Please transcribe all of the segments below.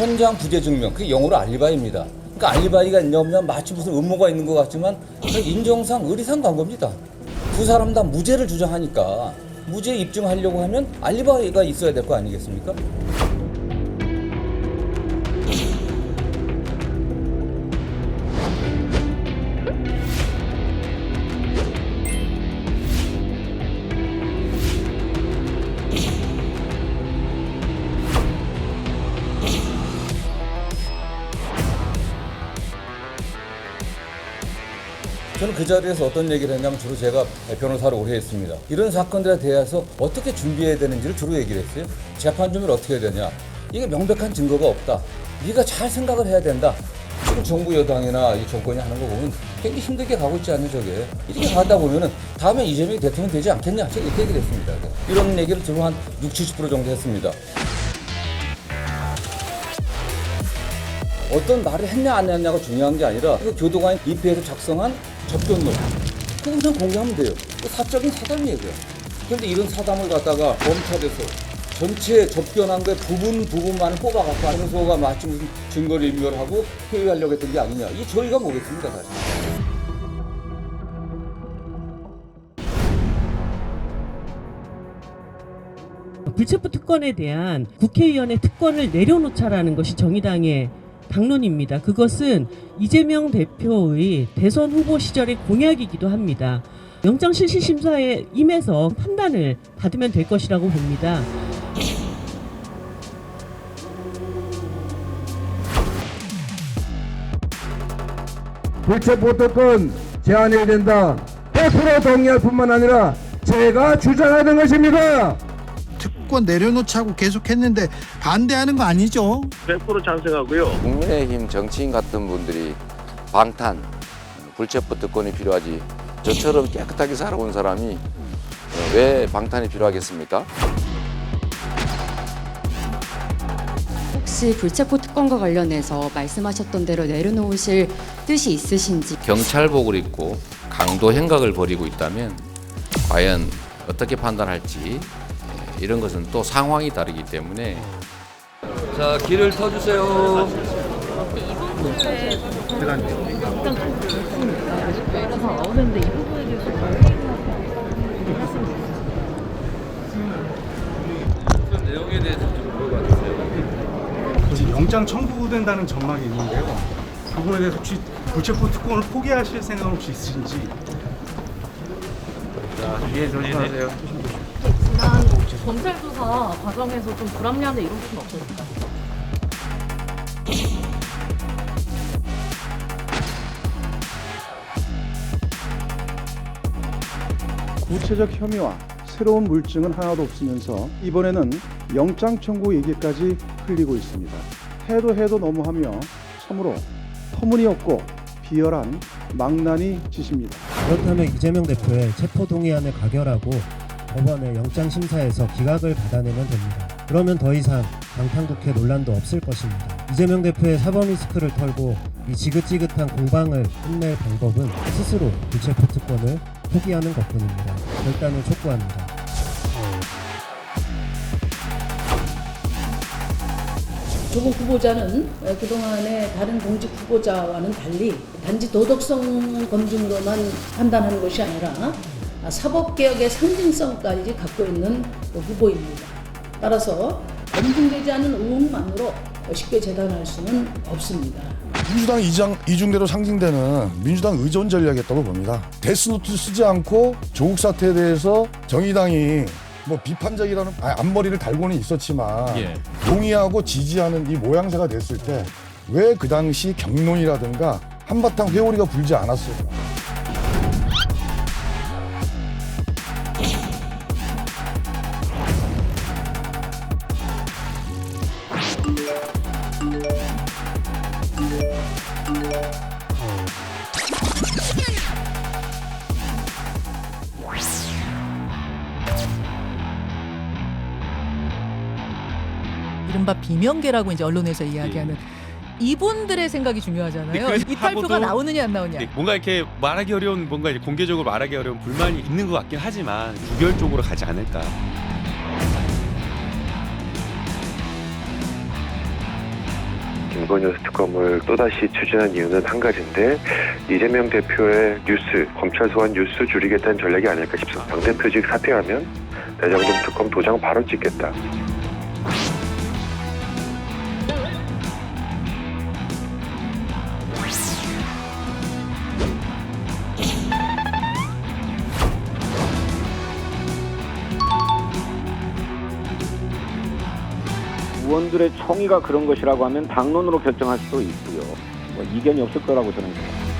현장 부재 증명, 그게 영어로 알리바이입니다. 그러니까 알리바이가 있냐면 마치 무슨 음모가 있는 것 같지만 인정상 의리상 광고입니다. 두 사람 다 무죄를 주장하니까 무죄 입증하려고 하면 알리바이가 있어야 될 거 아니겠습니까? 저는 그 자리에서 어떤 얘기를 했냐면 주로 제가 변호사를 오래 했습니다. 이런 사건들에 대해서 어떻게 준비해야 되는지를 주로 얘기를 했어요. 재판 준비를 어떻게 해야 되냐. 이게 명백한 증거가 없다. 네가 잘 생각을 해야 된다. 지금 정부 여당이나 이 정권이 하는 거 보면 굉장히 힘들게 가고 있지 않냐 저게. 이렇게 가다 보면은 다음에 이재명이 대통령 되지 않겠냐. 제가 이렇게 얘기를 했습니다. 이런 얘기를 주로 한 60, 70% 정도 했습니다. 어떤 말을 했냐 안 했냐가 중요한 게 아니라 그 교도관이 입회에서 작성한 접견록 그거 그냥 공개하면 돼요. 사적인 사담이에요. 그런데 이런 사담을 갖다가 검찰에서 전체 접견한 거에 부분만을 뽑아갖고 항소가 마치 무슨 증거를 인멸하고 회유하려고 했던 게 아니냐. 이게 저희가 뭐겠습니까 사실. 불체포 특권에 대한 국회의원의 특권을 내려놓자라는 것이 정의당의 당론입니다. 그것은 이재명 대표의 대선 후보 시절의 공약이기도 합니다. 영장실시심사에 임해서 판단을 받으면 될 것이라고 봅니다. 불체포 특권 제한해야 된다. 100% 동의할 뿐만 아니라 제가 주장하는 것입니다. 특권 내려놓자고 계속했는데 반대하는 거 아니죠? 100% 찬성하고요. 국민의힘 정치인 같은 분들이 방탄, 불체포 특권이 필요하지 저처럼 깨끗하게 살아온 사람이 왜 방탄이 필요하겠습니까? 혹시 불체포 특권과 관련해서 말씀하셨던 대로 내려놓으실 뜻이 있으신지. 경찰복을 입고 강도 행각을 벌이고 있다면 과연 어떻게 판단할지 이런 것은 또 상황이 다르기 때문에 자 길을 터주세요. 내용에 대해서 좀 물어봐 주세요. 이제 영장 청구된다는 전망이 있는데요. 그거에 대해서 혹시 불체포 특권을 포기하실 생각은 혹시 있으신지? 자, 뒤에 조심하세요. 지난 검찰 수사 과정에서 좀 불합리한데 이런 부분 없었을까요? 구체적 혐의와 새로운 물증은 하나도 없으면서 이번에는 영장 청구 얘기까지 흘리고 있습니다. 해도 너무하며 참으로 터무니없고 비열한 망나니 짓입니다. 그렇다면 이재명 대표의 체포동의안을 가결하고 법원의 영장심사에서 기각을 받아내면 됩니다. 그러면 더 이상 방탄국회 논란도 없을 것입니다. 이재명 대표의 사법 리스크를 털고 이 지긋지긋한 공방을 끝낼 방법은 스스로 불체포 특권을 포기하는 것뿐입니다. 결단을 촉구합니다. 조국 후보자는 그동안의 다른 공직 후보자와는 달리 단지 도덕성 검증으로만 판단하는 것이 아니라 사법개혁의 상징성까지 갖고 있는 후보입니다. 따라서 검증되지 않은 의혹만으로 쉽게 재단할 수는 없습니다. 민주당 이중대로 상징되는 민주당 의존 전략이었다고 봅니다. 데스노트 쓰지 않고 조국 사태에 대해서 정의당이 뭐 비판적이라는 앞머리를 달고는 있었지만 동의하고 지지하는 이 모양새가 됐을 때 왜 그 당시 경론이라든가 한바탕 회오리가 불지 않았을까? 이른바 비명계라고 이제 언론에서 이야기하는 이분들의 생각이 중요하잖아요. 이탈표가 나오느냐 안 나오느냐. 뭔가 이렇게 말하기 어려운 뭔가 이제 공개적으로 말하기 어려운 불만이 있는 것 같긴 하지만 부결적으로 가지 않을까. 김건희 특검을 또다시 추진한 이유는 한 가지인데 이재명 대표의 뉴스, 검찰 소환 뉴스 줄이겠다는 전략이 아닐까 싶습니다. 당대표직 사퇴하면 대장동 특검 도장 바로 찍겠다. 의원들의 총의가 그런 것이라고 하면 당론으로 결정할 수도 있고요. 뭐 이견이 없을 거라고 저는 생각합니다.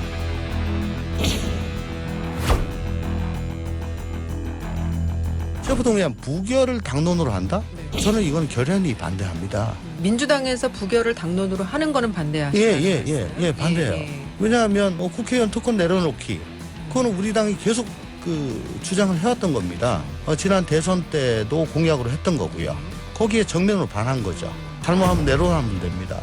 체포동의안 부결을 당론으로 한다? 저는 이건 결연히 반대합니다. 민주당에서 부결을 당론으로 하는 거는 반대하시죠? 예, 반대해요. 왜냐하면 국회의원 특권 내려놓기, 그거는 우리 당이 계속 주장을 해왔던 겁니다. 지난 대선 때도 공약으로 했던 거고요. 거기에 정면으로 반한 거죠. 잘못하면 내로하면 됩니다.